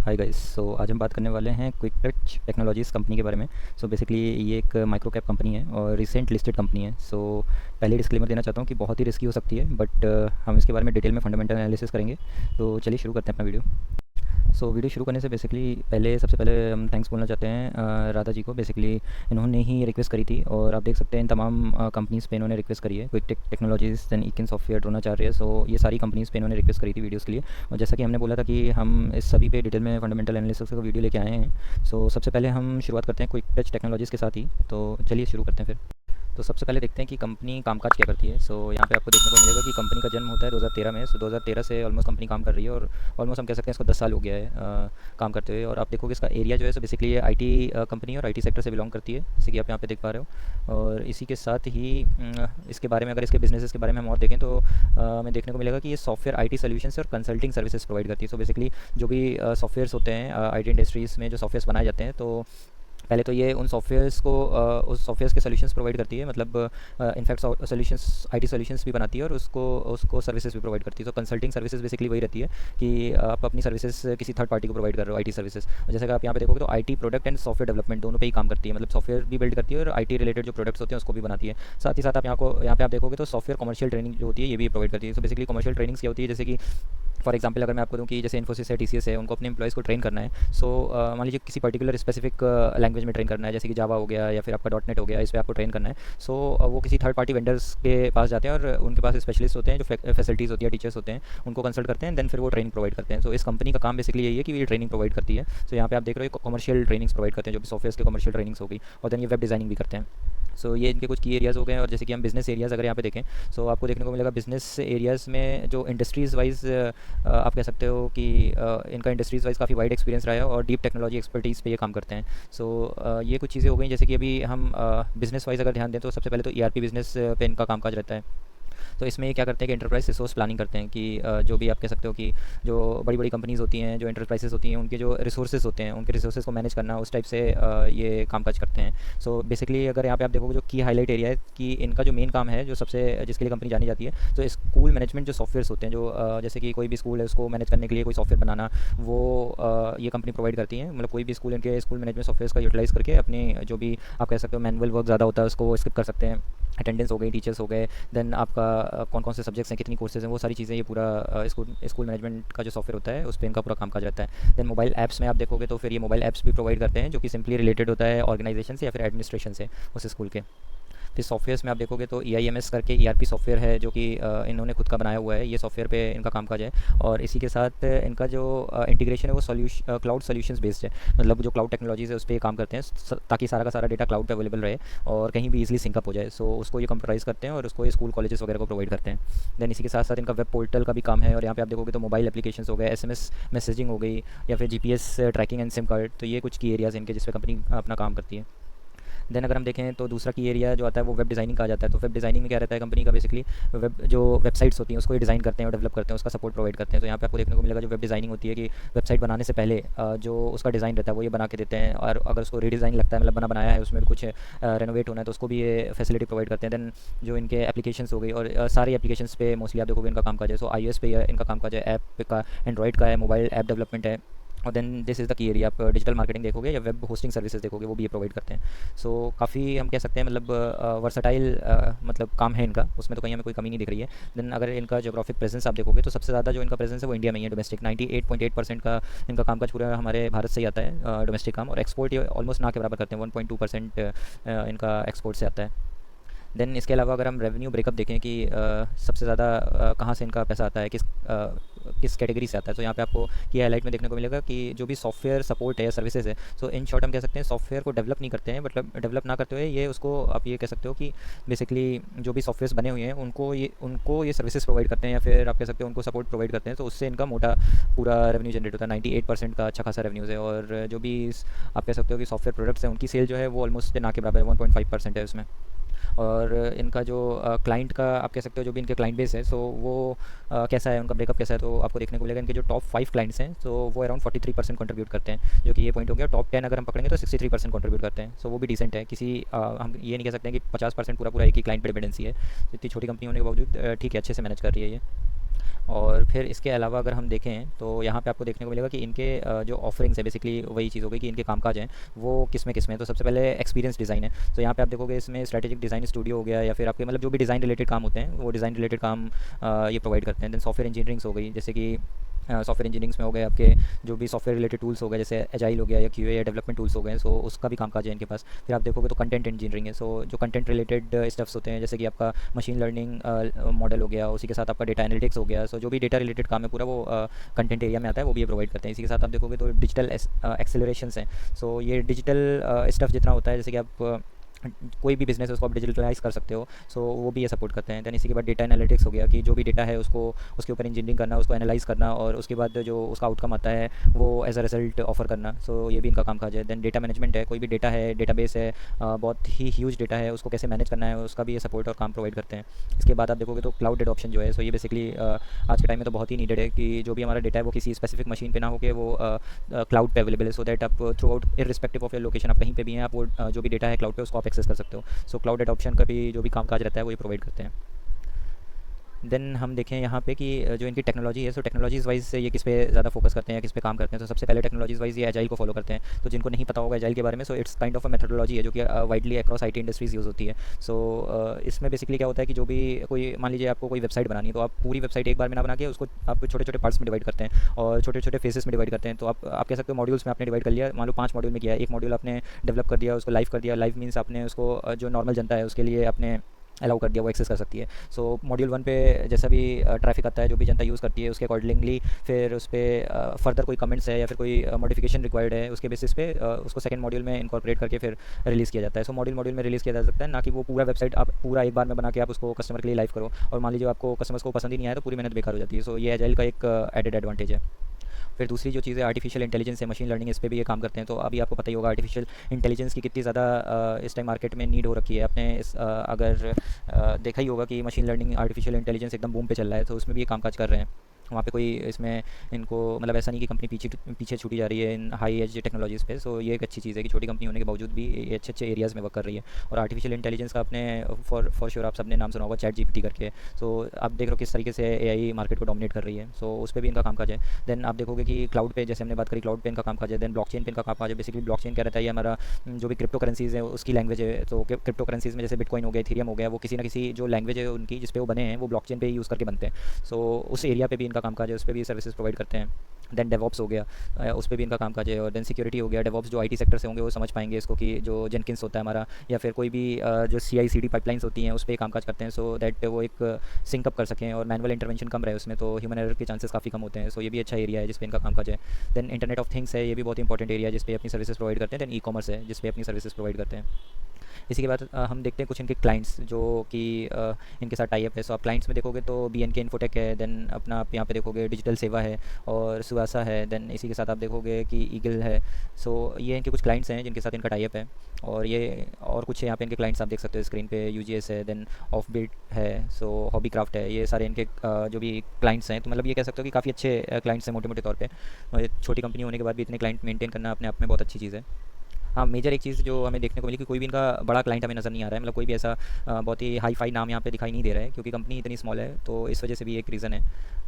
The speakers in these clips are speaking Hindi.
Hi guys. आज हम बात करने वाले हैं क्विक टच टेक्नोलॉजीज़ कंपनी के बारे में। बेसिकली ये एक माइक्रो कैप कंपनी है और रिसेंट लिस्टेड कंपनी है। पहले डिस्क्लेमर देना चाहता हूँ कि बहुत ही रिस्की हो सकती है, बट हम इसके बारे में डिटेल में फंडामेंटल एनालिसिस करेंगे। तो चलिए शुरू करते हैं अपना वीडियो। वीडियो शुरू करने से बेसिकली सबसे पहले हम थैंक्स बोलना चाहते हैं राधा जी को। बेसिकली इन्होंने ही रिक्वेस्ट करी थी और आप देख सकते हैं इन तमाम कंपनीज़ पे इन्होंने रिक्वेस्ट करी है। क्विक टेक टेक्नोलॉजीज़ दैन इकिन सॉफ्टवेयर द्रोणाचार्य। ये सारी कंपनीज़ पे इन्होंने रिक्वेस्ट करी थी वीडियोज़ के लिए। और जैसा कि हमने बोला था कि हम इस सभी पे डिटेल में फंडामेंटल एनालिसिस का वीडियो लेके आए हैं। सबसे पहले हम शुरुआत करते हैं क्विक टच टेक्नोलॉजीज़ के साथ ही। तो चलिए शुरू करते हैं फिर। सबसे पहले देखते हैं कि कंपनी कामकाज क्या करती है। यहाँ पे आपको देखने को मिलेगा कि कंपनी का जन्म होता है 2013 में। 2013 से ऑलमोस्ट कंपनी काम कर रही है और ऑलमोस्ट हम कह सकते हैं इसको 10 साल हो गया है काम करते हुए। और आप देखोगे इसका एरिया जो है बेसिकली ये आईटी कंपनी और आईटी सेक्टर से बिलोंग करती है, जैसे कि आप यहाँ पे देख पा रहे हो। और इसी के साथ ही इसके बारे में, अगर इसके बिजनेसेस के बारे में हम और देखें तो हमें देखने को मिलेगा कि ये सॉफ्टवेयर आईटी सॉल्यूशंस और कंसल्टिंग सर्विसेज प्रोवाइड करती है। बेसिकली जो भी सॉफ्टवेयर्स होते हैं आईटी इंडस्ट्रीज़ में, जो सॉफ्टवेयर्स बनाए जाते हैं, तो पहले तो ये उन सॉफ्टवेयर्स को उस सॉफ्टवेयर्स के सॉल्यूशंस प्रोवाइड करती है। मतलब इनफैक्ट सॉल्यूशंस आईटी सॉल्यूशंस भी बनाती है और उसको उसको सर्विसेज भी प्रोवाइड करती है। कंसल्टिंग सर्विसेज बेसिकली वही रहती है कि आप अपनी सर्विसेज किसी थर्ड पार्टी को प्रोवाइड कर रहे हो, आईटी सर्विसेज। जैसे कि आप यहाँ पे देखोगे तो IT product and software development दोनों पे ही काम करती है। मतलब सॉफ्टवेयर भी बिल्ड करती है और आईटी रिलेटेड जो प्रोडक्ट्स होते हैं उसको भी बनाती है। साथ ही साथ आप यहाँ पे आप देखोगे तो सॉफ्टवेयर कमर्शियल ट्रेनिंग जो होती है ये भी प्रोवाइड करती है। बेसिकली कमर्शियल ट्रेनिंग्स क्या होती है, जैसे कि फॉर एग्जांपल अगर मैं आपको दूं कि जैसे इन्फोसिस है, टीसीएस है, उनको अपने एम्प्लॉयज़ को ट्रेन करना है। मान लीजिए किसी पर्टिकुलर स्पेसिफिक लैंग्वेज में ट्रेन करना है, जैसे कि जावा हो गया या फिर आपका डॉट नेट हो गया, इस पर आपको ट्रेन करना है। वो किसी थर्ड पार्टी वेंडर्स के पास जाते हैं और उनके पास स्पेशलिस्ट होते हैं, जो फैसिलिटीज़ होती है, टीचर्स होते हैं, उनको कंसल्ट करते हैं, देन फिर वो ट्रेनिंग प्रोवाइड करते हैं। इस कंपनी का काम बेसिकली यही है कि ये ट्रेनिंग प्रोवाइड करती है। यहाँ पे आप देख रहे हो कमर्शियल ट्रेनिंग्स प्रोवाइड करते हैं, जो भी सॉफ्टवेयर के कमर्शियल ट्रेनिंग्स होगी, और देन ये वेब डिज़ाइनिंग भी करते हैं। ये इनके कुछ की एरियाज़ हो गए। और जैसे कि हम बिज़नेस एरियाज़ अगर यहाँ पे देखें, आपको देखने को मिलेगा बिज़नेस एरियाज़ में जो इंडस्ट्रीज़ वाइज आप कह सकते हो कि इनका इंडस्ट्रीज़ वाइज काफ़ी वाइड एक्सपीरियंस रहा है और डीप टेक्नोलॉजी एक्सपर्टीज़ पे ये काम करते हैं। ये कुछ चीज़ें हो गई। जैसे कि अभी हम बिज़नेस वाइज अगर ध्यान दें तो सबसे पहले तो ईआरपी बिज़नेस पे इनका कामकाज रहता है। इसमें ये क्या करते हैं कि एंटरप्राइज रिसोर्स प्लानिंग करते हैं कि जो भी आप कह सकते हो कि जो बड़ी बड़ी कंपनीज़ होती हैं, जो एंटरप्राइजेस होती हैं, उनके जो रिसोर्सेज होते हैं, उनके रिसोर्सेज को मैनेज करना, उस टाइप से ये कामकाज करते हैं। बेसिकली अगर यहाँ पे आप देखोगे जो की हाईलाइट एरिया है कि इनका जो मेन काम है, जो सबसे जिसके लिए कंपनी जानी जाती है, तो स्कूल मैनेजमेंट जो सॉफ्टवेयर्स होते हैं, जो जैसे कि कोई भी स्कूल है उसको मैनेज करने के लिए कोई सॉफ्टवेयर बनाना, वो ये कंपनी प्रोवाइड करती है। मतलब कोई भी स्कूल इनके स्कूल मैनेजमेंट सॉफ्टवेयर का यूटिलाइज़ करके अपने जो भी आप कह सकते हो मैनुअल वर्क ज़्यादा होता है उसको वो स्किप कर सकते हैं। अटेंडेंस हो गई, टीचर्स हो गए, देन आपका कौन कौन से सब्जेक्ट्स हैं, कितनी कोर्सेज हैं, वो सारी चीज़ें ये पूरा स्कूल मैनेजमेंट का जो सॉफ्टवेयर होता है उस पर इनका पूरा कामकाज रहता है। देन मोबाइल ऐप्स में आप देखोगे तो फिर ये मोबाइल ऐप्स भी प्रोवाइड करते हैं, जो कि सिंपली रिलेटेड होता है ऑर्गेनाइजेशन से या फिर एडमिनिस्ट्रेशन से उस स्कूल के। फिर सॉफ्टवेयर्स में आप देखोगे तो EIMS करके ERP सॉफ्टवेयर है, जो कि इन्होंने खुद का बनाया हुआ है। ये सॉफ्टवेयर पे इनका कामकाज है। और इसी के साथ इनका जो इंटीग्रेशन है वो क्लाउड सॉल्यूशंस बेस्ड है। मतलब जो क्लाउड टेक्नोलॉजीज़ है उस पर काम करते हैं ताकि सारा का सारा डेटा क्लाउड पे अवेलेबल रहे और कहीं भी इजीली सिंकअप हो जाए। उसको ये कंप्यूटराइज करते हैं और उसको ये स्कूल कॉलेजेस वगैरह को प्रोवाइड करते हैं। देन इसी के साथ साथ इनका वेब पोर्टल का भी काम है। और यहाँ पे आप देखोगे तो मोबाइल एप्लीकेशन हो गए, SMS मैसेजिंग हो गई, या फिर GPS tracking and SIM card. तो ये कुछ की एरियाज़ इनके जिस पे कंपनी अपना काम करती है। देन अगर हम देखें तो दूसरा की एरिया जो आता है वो वेब डिज़ाइनिंग कहा जाता है। वेब डिज़ाइनिंग में क्या रहता है कंपनी का, बेसिकली जो वेबसाइट्स होती हैं उसको ये डिज़ाइन करते हैं और डेवलप करते हैं, उसका सपोर्ट प्रोवाइड करते हैं। यहाँ पे आपको देखने को मिलेगा जो वेब डिज़ाइनिंग होती है कि वेबसाइट बनाने से पहले जो उसका डिज़ाइन रहता है वो ये बना के देते हैं। और अगर उसको रीडिज़ाइन लगता है, मतलब बनाया है, उसमें कुछ रेनोवेट होना है, तो उसको भी ये फैसिलिटी प्रोवाइड करते हैं। देन जो इनके एप्लीकेशंस हो गई, और सारी एप्लीकेशंस पे मोस्टली आप देखोगे इनका कामकाज है। iOS पे इनका कामकाज है, ऐप का, एंड्रॉइड का है, मोबाइल ऐप डेवलपमेंट है। और then this is the key area. आप डिजिटल मार्केटिंग देखोगे या वेब होस्टिंग सर्विसेज देखोगे, वो भी ये प्रोवाइड करते हैं। काफ़ी हम कह सकते हैं मतलब वर्सटाइल मतलब काम है इनका, उसमें तो कहीं हमें कोई कमी नहीं दिख रही है। देन अगर इनका जोग्राफिक प्रेजेंस आप देखोगे तो सबसे ज़्यादा जो इनका प्रेजेंस है वो इंडिया में ही है। डोमेस्टिक 98.8% का इनका कामकाज पूरा हमारे भारत से ही आता है, डोमेस्टिक काम। और एक्सपोर्ट ये ऑलमोस्ट ना के बराबर करते हैं, 1.2% इनका एक्सपोर्ट से आता है। देन इसके अलावा अगर हम रेवेन्यू ब्रेकअप देखें कि सबसे ज़्यादा कहाँ से इनका पैसा आता है, किस कैटेगरी से आता है, तो यहाँ पे आपको की हाईलाइट में देखने को मिलेगा कि जो भी सॉफ्टवेयर सपोर्ट है या सर्विसेज है, इन शॉर्ट हम कह सकते हैं सॉफ्टवेयर को डेवलप नहीं करते हैं। मतलब डेवलप ना करते हुए ये उसको आप ये कह सकते हो कि बेसिकली जो भी सॉफ्टवेयर्स बने हुए हैं उनको ये सर्विसेज प्रोवाइड करते हैं, या फिर आप कह सकते हो उनको सपोर्ट प्रोवाइड करते हैं। तो उससे इनका मोटा पूरा रेवेन्यू जनरेट होता है। 98% का अच्छा खासा रेवेन्यूज़ है। और जो भी आप कह सकते हो कि सॉफ्टवेयर प्रोडक्ट्स हैं उनकी सेल जो है वो ऑलमोस्ट ना के बराबर है, 1.5% है उसमें। और इनका जो क्लाइंट का आप कह सकते हो जो भी इनके क्लाइंट बेस है, वो कैसा है, उनका ब्रेकअप कैसा है, तो आपको देखने को मिलेगा इनके जो टॉप 5 क्लाइंट्स हैं वो अराउंड 43% कंट्रीब्यूट करते हैं, जो कि ये पॉइंट हो गया। टॉप 10 अगर हम पकड़ेंगे तो 63% कंट्रीब्यूट करते हैं। वो भी डिसेंट है। हम ये नहीं कह सकते हैं कि 50% पूरा पूरा एक ही क्लाइंट पर डिपेंडेंसी है। इतनी छोटी कंपनी होने के बावजूद ठीक है, अच्छे से मैनेज कर रही है ये। और फिर इसके अलावा अगर हम देखें तो यहाँ पे आपको देखने को मिलेगा कि इनके जो ऑफरिंग्स है बेसिकली वही चीज़ हो गई कि इनके कामकाज हैं वो किस में तो सबसे पहले एक्सपीरियंस डिज़ाइन है। तो यहाँ पे आप देखोगे इसमें स्ट्रेटेजिक डिज़ाइन स्टूडियो हो गया या फिर आपके मतलब जो भी डिज़ाइन रिलेटेड काम होते हैं वो डिज़ाइन रिलेटेड काम ये प्रोवाइड करते हैं। देन सॉफ्टवेयर इंजीनियरिंग्स हो गई, जैसे कि सॉफ्टवेयर इंजीनियरिंग्स में हो गए आपके जो भी सॉफ्टवेयर रिलेटेड टूल्स हो गए, जैसे एजाइल हो गया या क्यूए या डेवलपमेंट टूल्स हो गए, सो उसका भी कामकाज है इनके पास। फिर आप देखोगे तो कंटेंट इंजीनियरिंग है, सो जो कंटेंट रिलेटेड स्टफ्स होते हैं जैसे कि आपका मशीन लर्निंग मॉडल हो गया, उसी के साथ आपका डेटा एनालिटिक्स हो गया, सो जो भी डेटा रिलेटेड काम है पूरा वो कंटेंट एरिया में आता है, वो भी ये प्रोवाइड करते हैं। इसी के साथ आप देखोगे तो डिजिटल एक्सेलरेशंस हैं, सो ये डिजिटल स्टफ जितना होता है जैसे कि आप कोई भी बिजनेस है उसको आप डिजिटलाइज कर सकते हो, सो वो भी ये सपोर्ट करते हैं। दैन इसी के बाद डेटा एनालिटिक्स हो गया कि जो भी डेटा है उसको उसके ऊपर इंजीनियरिंग करना, उसको एनालाइज करना और उसके बाद जो उसका आउटकम आता है वो एज अ रिजल्ट ऑफर करना, सो ये भी इनका काम काज है। दैन डेटा मैनेजमेंट है, कोई भी डेटा है, डेटाबेस है, बहुत ही ह्यूज डेटा है, उसको कैसे मैनेज करना है उसका भी ये सपोर्ट और काम प्रोवाइड करते हैं। इसके बाद आप देखोगे तो क्लाउड एडॉप्शन जो है, सो ये बेसिकली आज के टाइम में तो बहुत ही नीडेड है कि जो भी हमारा डेटा है वो किसी स्पेसिफिक मशीन पे ना होकर वो क्लाउड पे अवेलेबल है, सो दैट आप through out irrespective of your location, आप कहीं पे भी हैं, आप वो जो भी डेटा है क्लाउड पे उसको आप एक्सेस कर सकते हो। सो क्लाउड एडॉप्शन का भी जो भी कामकाज रहता है वो ये प्रोवाइड करते हैं। देन हम देखें यहाँ पे कि जो इनकी टेक्नोलॉजी है, सो टेक्नोलॉजीज़ वाइज से ये किस पे ज़्यादा फोकस करते हैं, किस पे काम करते हैं। तो सबसे पहले टेक्नोलॉजीज़ वाइज ये एजाइल को फॉलो करते हैं। तो जिनको नहीं पता होगा एजाइल के बारे में, so it's kind of a methodology है जो कि widely across IT industries use होती है। सो इसमें बेसिकली क्या होता है कि जो भी कोई मान लीजिए आपको कोई वेबसाइट बनानी है, तो आप पूरी वेबसाइट एक बार में ना बना के उसको आप छोटे छोटे पार्ट्स में डिवाइड करते हैं और छोटे छोटे फेसेस में डिवाइड करते हैं। तो आप कह सकते हो मॉड्यूल्स में आपने डिवाइड कर लिया, मान लो 5 मॉड्यूल में किया है, एक मॉड्यूल आपने डेवलप कर दिया, उसको लाइव कर दिया। लाइव मीन्स आपने उसको जो नॉर्मल जनता है उसके लिए आपने अलाउ कर दिया, वो एक्सेस कर सकती है। सो मॉड्यूल 1 पे जैसा भी ट्रैफिक आता है, जो भी जनता यूज़ करती है, उसके अकॉर्डिंगली फिर उस पर फर्दर कोई कमेंट्स है या फिर कोई मॉडिफिकेशन रिक्वायर्ड है, उसके बेसिस पे उसको सेकंड मॉड्यूल में इनकॉर्पोरेट करके फिर रिलीज़ किया जाता है। सो मॉड्यूल में रिलीज़ किया जा सकता है, ना कि वो पूरा वेबसाइट आप पूरा एक बार में बना के आप उसको कस्टमर के लिए लाइव करो और मान लीजिए आपको कस्टमर्स को पसंद ही नहीं आया तो पूरी मेहनत बेकार हो जाती है। सो ये एजाइल का एक एडेड एडवांटेज है। फिर दूसरी जो चीज़ है आर्टिफिशियल इंटेलिजेंस है, मशीन लर्निंग, इस पे भी ये काम करते हैं। तो अभी आपको पता ही होगा आर्टिफिशियल इंटेलिजेंस की कितनी ज़्यादा इस टाइम मार्केट में नीड हो रखी है। आपने अगर देखा ही होगा कि मशीन लर्निंग आर्टिफिशियल इंटेलिजेंस एकदम बूम पे चल रहा है, तो उसमें भी ये कामकाज कर रहे हैं। वहाँ पे कोई इसमें इनको मतलब ऐसा नहीं कि कंपनी पीछे पीछे छूटी जा रही है इन हाई एज टेक्नोलॉजीज़ पे। सो ये एक अच्छी चीज़ है कि छोटी कंपनी होने के बावजूद भी ये अच्छे अच्छे एरियाज़ में वर्क कर रही है। और आर्टिफिशियल इंटेलिजेंस का आपने फॉर श्योर आप सबने नाम सुना होगा, चैट जीपीटी करके। सो आप देख रहे हो किस तरीके से एआई मार्केट को डोमिनेट कर रही है, सो उस पर भी इनका कामकाज है। देन आप देखोगे कि क्लाउड पे जैसे हमने बात करी, क्लाउड पे इनका कामकाज है। देन ब्लॉकचेन पे इनका कामकाज है। बेसिकली ब्लॉकचेन क्या रहता है, ये हमारा जो भी क्रिप्टो करेंसीज़ है उसकी लैंग्वेज है। तो क्रिप्टो करेंसीज़ में जैसे बिटकॉइन हो गया, इथेरियम हो गया, वो किसी ना किसी जो लैंग्वेज है उनकी जिस पे वो बने हैं वो ब्लॉकचेन पे यूज़ करके बनते हैं। सो उस एरिया पे भी इनका कामकाज है, उस पर भी सर्विसेज प्रोवाइड करते हैं। देन डेवॉप्स हो गया, उस पर भी इनका कामकाज है। और देन सिक्योरिटी हो गया, डेवॉप्स जो आईटी सेक्टर से होंगे वो समझ पाएंगे इसको कि जो जेनकिंस होता है हमारा या फिर कोई भी जो सीआईसीडी पाइपलाइंस होती हैं उस पर कामकाज करते हैं, सो दैट वो एक सिंक अप कर सकें और मैनुअल इंटरवेंशन कम रहे उसमें, तो ह्यूमन एरर के चांसेस काफ़ी कम होते हैं। सो ये भी अच्छा एरिया है जिस पे इनका कामकाज है। देन इंटरनेट ऑफ थिंग्स है, ये भी बहुत इंपॉर्टेंट एरिया है जिस पे अपनी सर्विसेज प्रोवाइड करते हैं। देन ई कॉमर्स है जिस पे अपनी सर्विसेज प्रोवाइड करते हैं। इसी के बाद हम देखते हैं कुछ इनके क्लाइंट्स जो कि इनके साथ टाई अप है। सो आप क्लाइंट्स में देखोगे तो बीएनके इन्फोटेक है, देन अपना आप यहाँ पे देखोगे डिजिटल सेवा है और सुवासा है। देन इसी के साथ आप देखोगे कि ईगल है। सो ये इनके कुछ क्लाइंट्स हैं जिनके साथ इनका टाई अप है। और ये और कुछ यहाँ पे इनके क्लाइंट्स आप देख सकते हो स्क्रीन पे, यूजीएस है, देन ऑफ बीट है, सो हॉबी क्राफ्ट है, ये सारे इनके जो भी क्लाइंट्स हैं। तो मतलब ये कह सकते हो कि काफ़ी अच्छे क्लाइंट्स हैं मोटे मोटे तौर पर। छोटी कंपनी होने के बाद भी इतने क्लाइंट मेंटेन करना अपने आप में बहुत अच्छी चीज़ है। हाँ, मेजर एक चीज़ जो हमें देखने को मिली कि कोई भी इनका बड़ा क्लाइंट हमें नज़र नहीं आ रहा है, मतलब कोई भी ऐसा बहुत ही हाई फाई नाम यहाँ पे दिखाई नहीं दे रहा है क्योंकि कंपनी इतनी स्मॉल है, तो इस वजह से भी एक रीज़न है।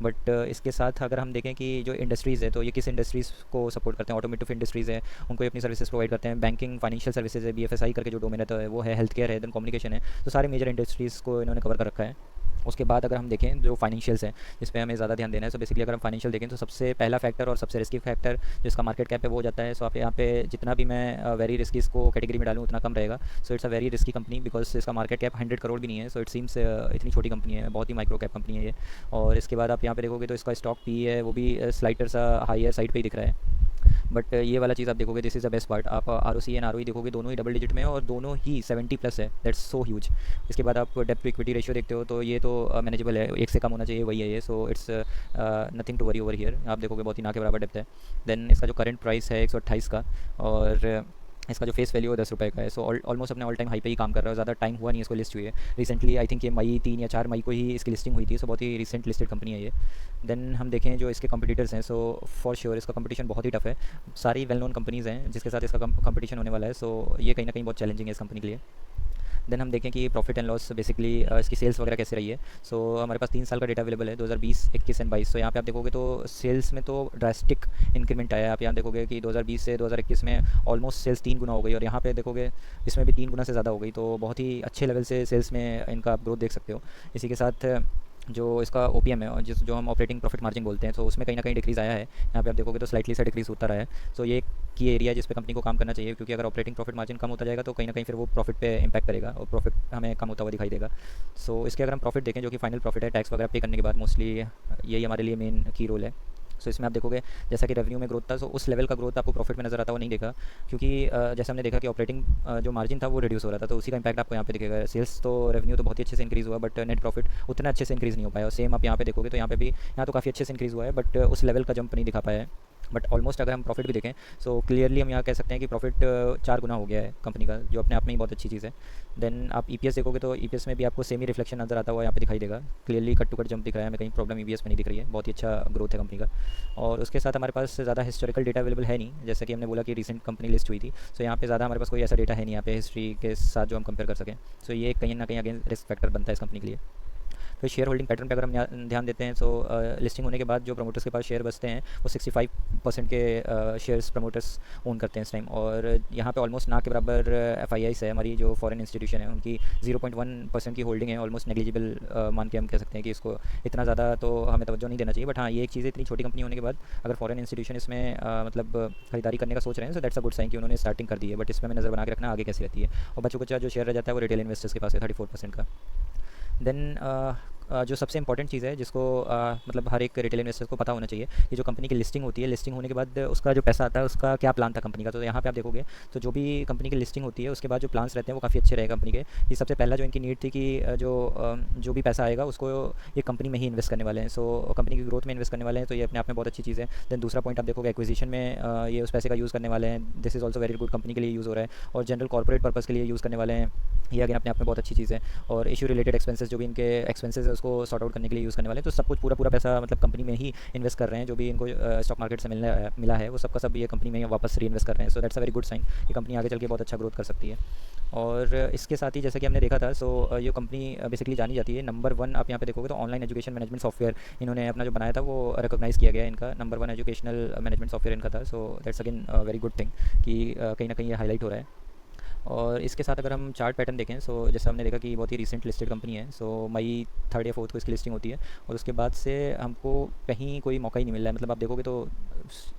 बट इसके साथ अगर हम देखें कि जो इंडस्ट्रीज़ है तो ये किस इंडस्ट्रीज़ को सपोर्ट करते हैं, ऑटोमेटिव इंडस्ट्रीज़ है, उनको ये अपनी सर्विसेज प्रोवाइड करते हैं। बैंकिंग फाइनेंशियल सर्विसेज है, बीएफएसआई करके जो डोमेन है तो वो है, हेल्थ केयर है, देन कम्युनिकेशन है। तो सारे मेजर इंडस्ट्रीज़ को इन्होंने कवर कर रखा है। उसके बाद अगर हम देखें जो फाइनेंशियल्स हैं जिस पे हमें ज़्यादा ध्यान देना है, सो बेसिकली अगर हम फाइनेंशियल देखें तो सबसे पहला फैक्टर और सबसे रिस्की फैक्टर जिसका मार्केट कैप है वो हो जाता है। सो आप यहाँ पे जितना भी मैं वेरी रिस्की इसको कैटेगरी में डालूँ उतना कम रहेगा। So it's a very risky company because इसका मार्केट कैप 100 करोड़ भी नहीं है। सो इट सीम्स इतनी छोटी कंपनी है, बहुत ही माइक्रो कैप कंपनी है ये। और इसके बाद आप यहाँ पे देखोगे तो इसका स्टॉक पी है वो भी स्लाइटर सा हायर साइड पर ही दिख रहा है। बट ये वाला चीज़ आप देखोगे, this is the best part, आप R O C and R O E देखोगे दोनों ही डबल डिजिट में है और दोनों ही 70+ है, दैट्स सो ह्यूज। इसके बाद आप डेप्थ टू इक्विटी रेशियो देखते हो तो ये तो मैनेजेबल है, एक से कम होना चाहिए, वही है ये। So it's nothing to worry over here, आप देखोगे बहुत ही ना के बराबर डेप्थ है। देन इसका जो करंट प्राइस है 128 का और इसका जो फेस वैल्यू है 10 रुपये का है। सो ऑलमोस्ट अपने ऑल टाइम हाई पे ही काम कर रहा है, ज़्यादा टाइम हुआ नहीं इसको लिस्ट हुई है। रिसेंटली आई थिंक ये मई 3 या 4 मई को ही इसकी लिस्टिंग हुई थी, सो बहुत ही रिसेंट लिस्टेड कंपनी है ये। देन हम देखें जो इसके कंपटीटर्स हैं, सो फॉर श्योर इसका कंपटीशन बहुत ही टफ है, सारी वेल नोन कंपनीज़ हैं जिसके साथ इसका कंपटीशन होने वाला है। सो ये कहीं ना कहीं बहुत चैलेंजिंग है इस कंपनी के लिए। देन हम देखें कि प्रॉफिट एंड लॉस बेसिकली इसकी सेल्स वगैरह कैसे रही है। सो हमारे पास 3 साल का डेटा अवेलेबल है, 2020, 21 एंड 22। तो यहाँ पे आप देखोगे तो सेल्स में तो ड्रास्टिक इंक्रीमेंट आया है। आप यहाँ देखोगे कि 2020 से 2021 में ऑलमोस्ट सेल्स 3 गुना हो गई, और यहाँ पे देखोगे इसमें भी 3 गुना से ज़्यादा हो गई। तो बहुत ही अच्छे लेवल से सेल्स में इनका आप ग्रोथ देख सकते हो। इसी के साथ जो इसका ओपीएम है, और जिस जो हम ऑपरेटिंग प्रॉफिट मार्जिन बोलते हैं, तो उसमें कहीं ना कहीं डिक्रीज़ आया है। यहाँ पे आप देखोगे तो स्लाइटली सा डिक्रीज़ होता रहा है। सो ये की एरिया है जिस पे कंपनी को काम करना चाहिए, क्योंकि अगर ऑपरेटिंग प्रॉफिट मार्जिन कम होता जाएगा तो कहीं ना कहीं फिर वो प्रॉफिट पे इंपैक्ट करेगा और प्रॉफिट हमें कम होता हुआ दिखाई देगा। सो इसके अगर हम प्रॉफिट देखें, जो कि फाइनल प्रॉफिट है टैक्स वगैरह पे करने के बाद, मोस्टली यही हमारे लिए मेन की रोल है। सो इसमें आप देखोगे जैसा कि रेवेन्यू में ग्रोथ था, सो उस लेवल का ग्रोथ आपको प्रॉफिट में नजर आता हुआ नहीं देखा, क्योंकि जैसे हमने देखा कि ऑपरेटिंग जो मार्जिन था वो रिड्यूस हो रहा था, तो उसी का इंपैक्ट आपको यहाँ पे दिखेगा। सेल्स तो रेवेन्यू तो बहुत ही अच्छे से इंक्रीज़ हुआ, बट नेट प्रॉफिट उतना अच्छे से इंक्रीज़ नहीं हो पाया। और सेम आप यहाँ पे देखोगे तो यहाँ पे भी, यहाँ तो काफ़ी अच्छे से इंक्रीज़ हुआ है, बट उस लेवल का जंप नहीं दिखा पाया है। बट ऑलमोस्ट अगर हम प्रॉफिट भी देखें, सो क्लियरली हम यहाँ कह सकते हैं कि प्रॉफिट 4 गुना हो गया है कंपनी का, जो अपने आप में ही बहुत अच्छी चीज़ है। देन आप ईपीएस देखोगे तो ईपीएस में भी आपको सेम ही रिफ्लेक्शन नजर आता हुआ यहाँ पे दिखाई देगा। Clearly cut to cut jump दिख रहा है, हमें कहीं प्रॉब्लम ईपीएस में नहीं दिख रही है, बहुत ही अच्छा ग्रोथ है कंपनी का। और उसके साथ हमारे पास ज़्यादा हिस्टोरिकल डेटा अवेलेबल है नहीं, जैसे कि हमने बोला कि रिसेंट कंपनी लिस्ट हुई थी। सो यहाँ पे ज़्यादा हमारे पास कोई ऐसा डेटा है नहीं यहाँ पे हिस्ट्री के साथ जो हम कंपेयर कर सकें। सो ये कहीं ना कहीं अगेन रिस्क फैक्टर बनता है इस कंपनी के लिए। फिर शेयर होल्डिंग पैटर्न पे अगर हम ध्यान देते हैं, तो लिस्टिंग होने के बाद जो प्रमोटर्स के पास शेयर बचते हैं वो 65% के शेयर्स प्रमोटर्स ओन करते हैं इस टाइम। और यहाँ पे ऑलमोस्ट ना के बराबर FIIs है, हमारी जो फॉरेन इंस्टीट्यूशन है, उनकी 0.1% की होल्डिंग है, ऑलमोस्ट नेग्लिजिबल मान के हम कह सकते हैं कि इसको इतना ज़्यादा तो हमें तवज्जो नहीं देना चाहिए। बट हाँ, ये एक चीज़ है, इतनी छोटी कंपनी होने के बाद अगर फॉरेन इंस्टीट्यूशन इसमें मतलब खरीदारी करने का सोच रहे हैं, so that's a good sign कि उन्होंने स्टार्टिंग कर दी है। बट इसमें हमें नज़र बना के रखना आगे कैसी रहती है। और बच्चों का जो शेयर रह जाता है वो रिटेल इन्वेस्टर्स के पास है 34% का। देन जो सबसे इंपॉर्टेंट चीज़ है जिसको मतलब हर एक रिटेल इन्वेस्टर को पता होना चाहिए कि जो कंपनी की लिस्टिंग होती है, लिस्टिंग होने के बाद उसका जो पैसा आता है उसका क्या प्लान था कंपनी का। तो यहाँ पे आप देखोगे तो जो भी कंपनी की लिस्टिंग होती है उसके बाद जो प्लान्स रहते हैं वो काफ़ी अच्छे रहे कंपनी के। कि सबसे पहला जो इनकी नीड थी कि जो भी पैसा आएगा उसको ये कंपनी में ही इन्वेस्ट करने वाले हैं। सो कंपनी की ग्रोथ में इन्वेस्ट करने वाले हैं, तो ये अपने आप में बहुत अच्छी चीज़ है। देन दूसरा पॉइंट आप देखोगे एक्विजिशन में ये उस पैसे का यूज़ करने वाले हैं, this is also very good, company के लिए यूज़ हो रहा है। और जनरल कॉर्पोरेट पर्पज़ के लिए यूज़ करने वाले हैं, ये अगेन अपने आप में बहुत अच्छी चीज़ है। और इशू रिलेटेड एक्सपेंसेस, जो भी इनके एक्सपेंसेस है उसको सॉर्ट आउट करने के लिए यूज़ करने वाले हैं। तो सब कुछ पूरा पैसा मतलब कंपनी में ही इन्वेस्ट कर रहे हैं, जो भी इनको स्टॉक मार्केट से मिला है वो सबका सब ये कंपनी में वापस री इन्वेस्ट कर रहे हैं। So that's a very good sign कि कंपनी आगे चल के बहुत अच्छा ग्रोथ कर सकती है। और इसके साथ ही जैसा कि हमने देखा था, सो ये कंपनी बेसिकली जानी जाती है नंबर 1। आप यहाँ पे देखोगे तो ऑनलाइन एजुकेशन मैनेजमेंट सॉफ्टवेयर इन्होंने अपना जो बनाया था वो रिकॉग्नाइज़ किया गया, इनका नंबर 1 एजुकेशनल मैनेजमेंट सॉफ्टवेयर इनका था। सो that's again very good thing कि कहीं ना कहीं ये हाईलाइट हो रहा है। और इसके साथ अगर हम चार्ट पैटर्न देखें, सो जैसे हमने देखा कि बहुत ही रिसेंट लिस्टेड कंपनी है। सो मई 3 या 4 को इसकी लिस्टिंग होती है, और उसके बाद से हमको कहीं कोई मौका ही नहीं मिल रहा है। मतलब आप देखोगे तो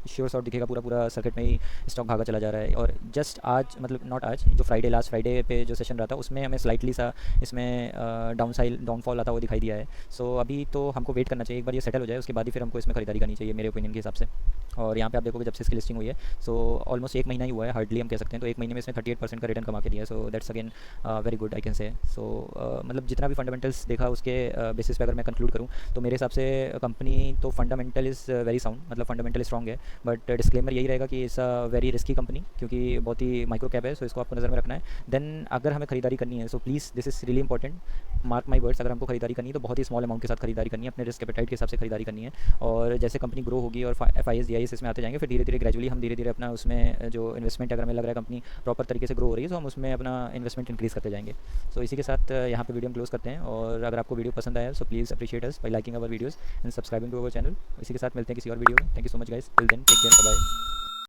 श्योर शॉट दिखेगा, पूरा सर्किट में ही स्टॉक भागा चला जा रहा है। और जस्ट आज, मतलब नॉट आज, जो फ्राइडे, लास्ट फ्राइडे पे जो सेशन रहा था उसमें हमें स्लाइटली सा इसमें डाउनफॉल आता हुआ दिखाई दिया है। सो अभी तो हमको वेट करना चाहिए, एक बार ये सेटल हो जाए उसके बाद ही फिर हमको इसमें खरीदारी करनी चाहिए मेरे ओपिनियन के हिसाब से। और यहाँ पे आप देखोगे जब से इसकी लिस्टिंग हुई है, सो ऑलमोस्ट 1 महीना ही हुआ है, हार्डली हम कह सकते हैं। तो 1 महीने में इसने 38% का रिटर्न कमा के दिया है। So that's again very good I can say. So मतलब जितना भी फंडामेंटल्स देखा उसके बेसिस पे अगर मैं कंक्लूड करूँ तो मेरे हिसाब से कंपनी तो फंडामेंटल इज़ वेरी साउंड, मतलब फंडामेंटल स्ट्रॉन्ग है। बट डिस्क्लेमर यही रहेगा कि it's a very risky company, क्योंकि बहुत ही माइक्रो कैप है। सो इसको आपको नज़र में रखना है। देन अगर हमें खरीदारी करनी है, so please this is really important, mark my words, अगर हमको खरीदारी करनी है तो बहुत ही स्मॉल अमाउंट के साथ खरीदारी करनी है, अपने रिस्क एपेटाइट के हिसाब से खरीदारी करनी है। और जैसे कंपनी ग्रो होगी और FIIs DIS इसमें आते जाएंगे, फिर धीरे धीरे ग्रेजुअली हम धीरे धीरे अपना उसमें जो इन्वेस्टमेंट, अगर हमें लग रहा है कंपनी प्रॉपर तरीके से ग्रो हो रही है, तो हम उसमें अपना इन्वेस्टमेंट इंक्रीज़ करते जाएंगे। सो इसी के साथ यहाँ पे वीडियो हम क्लोज करते हैं। और अगर आपको वीडियो पसंद आया so please appreciate us by liking our videos and subscribing to our channel. इसी के साथ मिलते हैं किसी और वीडियो में। Thank you so much guys, till then take care, bye bye.